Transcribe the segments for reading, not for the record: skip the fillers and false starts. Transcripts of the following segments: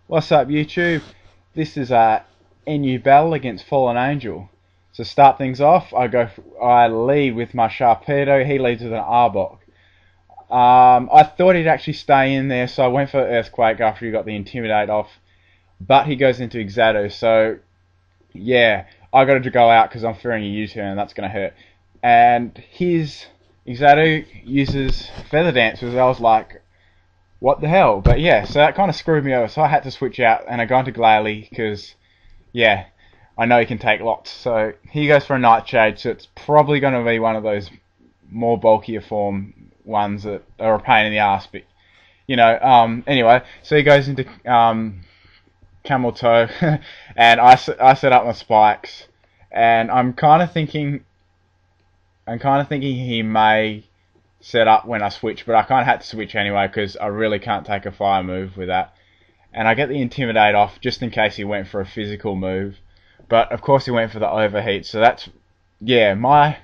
What's up, YouTube? This is NU battle against FallenAngel. To start things off, I lead with my Sharpedo. He leads with an Arbok. I thought he'd actually stay in there, so I went for Earthquake after he got the Intimidate off. But he goes into Exado, so yeah, I got to go out because I'm fearing a U-turn, and that's going to hurt. And his Exado uses Feather Dance, because I was like, what the hell? But yeah, so that kind of screwed me over, so I had to switch out, and I go into Glalie, because, yeah, I know he can take lots. So he goes for a Nightshade, so it's probably going to be one of those more bulkier form ones that are a pain in the ass, but, you know, anyway, so he goes into Camel Toe, and I set up my spikes, and I'm kind of thinking he may set up when I switch, but I kind of had to switch anyway because I really can't take a fire move with that. And I get the Intimidate off just in case he went for a physical move, but of course he went for the Overheat. So that's, yeah, my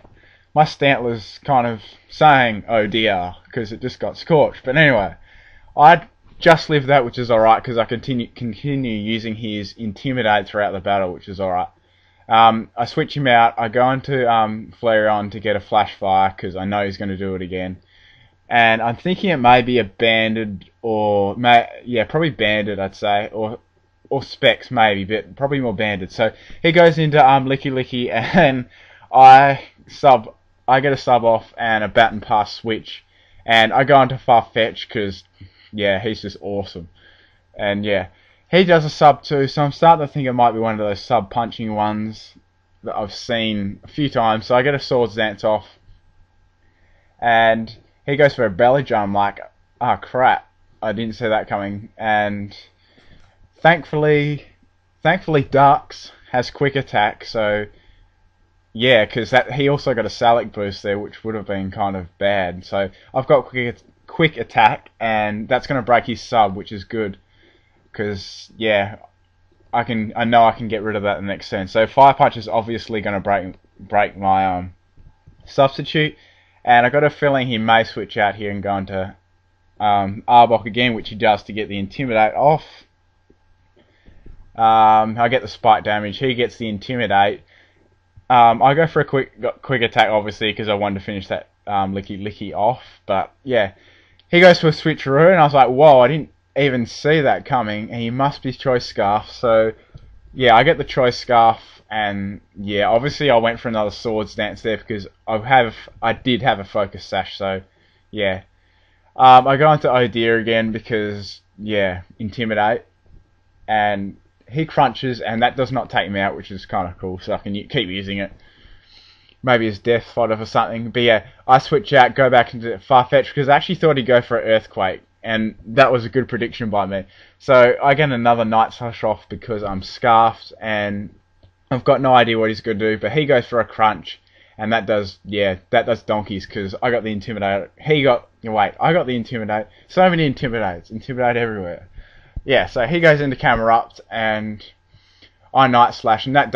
Stantler's kind of saying, oh dear, because it just got scorched. But anyway, I just lived that, which is alright because I continue using his Intimidate throughout the battle, which is alright. I switch him out. I go into Flareon to get a Flash Fire because I know he's going to do it again. And I'm thinking it may be a Banded or probably Banded, I'd say, or Specs maybe, but probably more Banded. So he goes into Licky Licky, and I get a sub off and a Baton Pass switch, and I go into Farfetch'd because yeah, he's just awesome. And yeah, he does a sub too, so I'm starting to think it might be one of those sub punching ones that I've seen a few times. So I get a Swords Dance off, and he goes for a Belly Drum. I'm like, oh crap, I didn't see that coming. And thankfully Darks has Quick Attack, so yeah, because he also got a Salic boost there, which would have been kind of bad. So I've got Quick Attack, and that's going to break his sub, which is good. Because yeah, I know I can get rid of that in the next turn. So Fire Punch is obviously going to break my substitute, and I got a feeling he may switch out here and go into Arbok again, which he does to get the Intimidate off. I get the Spike damage. He gets the Intimidate. I go for a quick attack, obviously, because I wanted to finish that Licky Licky off. But yeah, he goes for a Switcheroo, and I was like, whoa, I didn't even see that coming, and he must be Choice Scarf. So yeah, I get the Choice Scarf, and yeah, obviously I went for another Swords Dance there because I did have a Focus Sash. So yeah, I go into Odeer again because yeah, Intimidate, and he crunches, and that does not take me out, which is kind of cool, so I can keep using it. Maybe it's Death Fodder for something. But yeah, I switch out, go back into Farfetch'd because I actually thought he'd go for an Earthquake, and that was a good prediction by me. So I get another Night Slash off because I'm Scarfed, and I've got no idea what he's going to do, but he goes for a Crunch, and that does donkeys because I got the Intimidate. I got the Intimidate. So many Intimidates. Intimidate everywhere. Yeah, so he goes into Camerupt, and I Night Slash, and that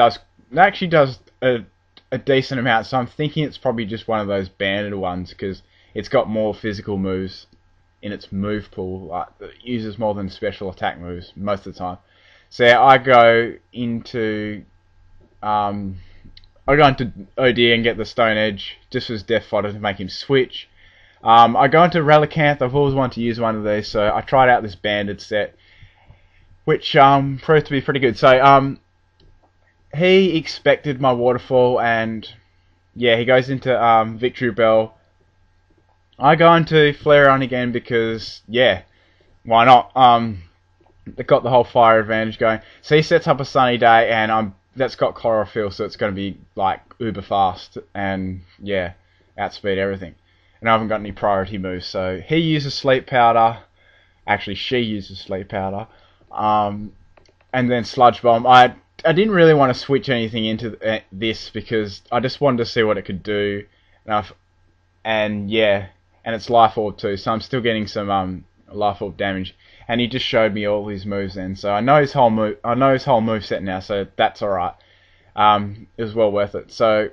actually does a decent amount, so I'm thinking it's probably just one of those banded ones because it's got more physical moves in its move pool, that uses more than special attack moves most of the time. So yeah, I go into OD and get the Stone Edge just as Death Fodder to make him switch. I go into Relicanth. I've always wanted to use one of these, so I tried out this banded set, which proved to be pretty good. So he expected my Waterfall, and yeah, he goes into Victreebel. I go into Flareon again because yeah, why not? They got the whole fire advantage going. So he sets up a Sunny Day, and that's got Chlorophyll, so it's going to be like uber fast, and yeah, outspeed everything. And I haven't got any priority moves, so he uses Sleep Powder. Actually, she uses Sleep Powder. And then Sludge Bomb. I didn't really want to switch anything into this because I just wanted to see what it could do, and yeah, and it's Life Orb too, so I'm still getting some Life Orb damage. And he just showed me all his moves then, so I know his whole moveset now, so that's alright. It was well worth it. So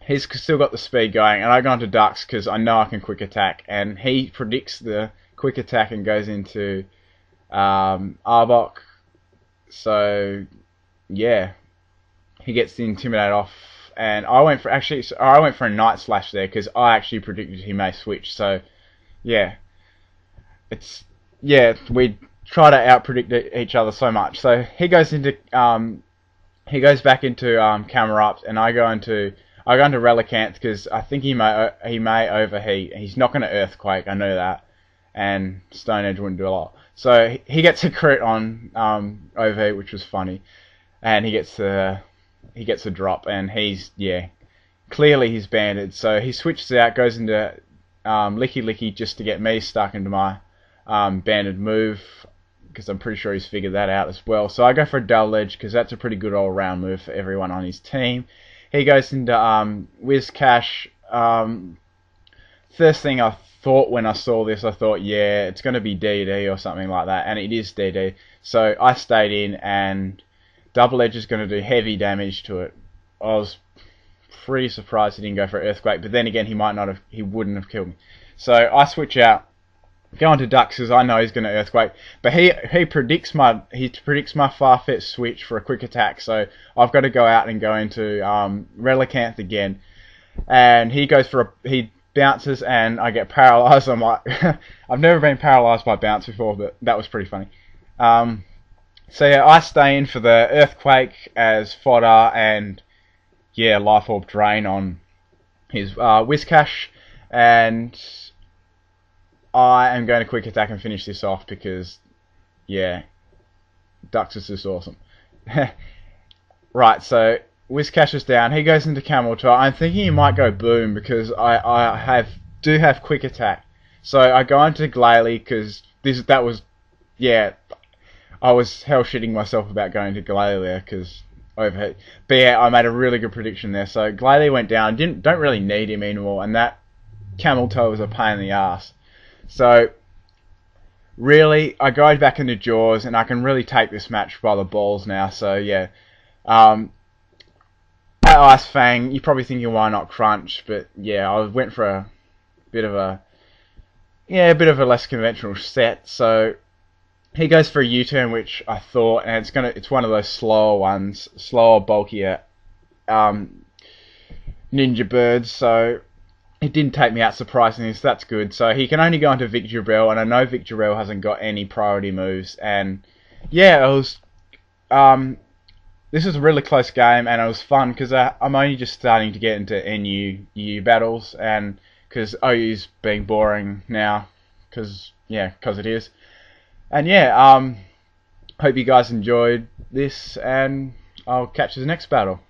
he's still got the speed going, and I go into Ducks because I know I can Quick Attack, and he predicts the Quick Attack and goes into Arbok, So yeah, he gets the Intimidate off, and I went for a Night Slash there because I actually predicted he may switch. So yeah, we try to out predict each other so much. So he goes back into camera ups, and I go into Relicanth because I think he may overheat. He's not going to Earthquake, I know that, and Stone Edge wouldn't do a lot. So he gets a crit on overheat, which was funny, and he gets a drop, and clearly he's banded. So he switches out, goes into Licky Licky just to get me stuck into my banded move, because I'm pretty sure he's figured that out as well. So I go for a Double Edge because that's a pretty good all-round move for everyone on his team. He goes into Whiscash. First thing I thought when I saw this, I thought, yeah, it's going to be DD or something like that, and it is DD. So I stayed in, and Double Edge is going to do heavy damage to it. I was pretty surprised he didn't go for Earthquake, but then again, he wouldn't have killed me. So I switch out, go into Ducks because I know he's going to Earthquake, but he predicts my Farfetch'd switch for a quick attack, so I've got to go out and go into Relicanth again, and he bounces and I get paralyzed. I'm like, I've never been paralyzed by bounce before, but that was pretty funny. So yeah, I stay in for the Earthquake as fodder, and yeah, Life Orb Drain on his Whiscash, and I am going to quick attack and finish this off because, yeah, Ducks is just awesome. Right, so Whiscash is down. He goes into Camel Toe. I'm thinking he might go Boom because I do have quick attack. So I go into Glalie because I was hell shitting myself about going to Glalie there because overheat. But yeah, I made a really good prediction there. So Glalie went down. Don't really need him anymore, and that Camel Toe was a pain in the ass. So really, I go back into Jaws, and I can really take this match by the balls now. So yeah, at Ice Fang, you're probably thinking why not Crunch, but yeah, I went for a bit of a less conventional set. So he goes for a U-turn, which I thought, and it's one of those slower, bulkier Ninja Birds. So it didn't take me out surprisingly, so that's good. So he can only go into Victreebel, and I know Victreebel hasn't got any priority moves. And yeah, this was a really close game, and it was fun because I'm only just starting to get into NU battles, and because OU's being boring now, because it is. And yeah, hope you guys enjoyed this, and I'll catch you in the next battle.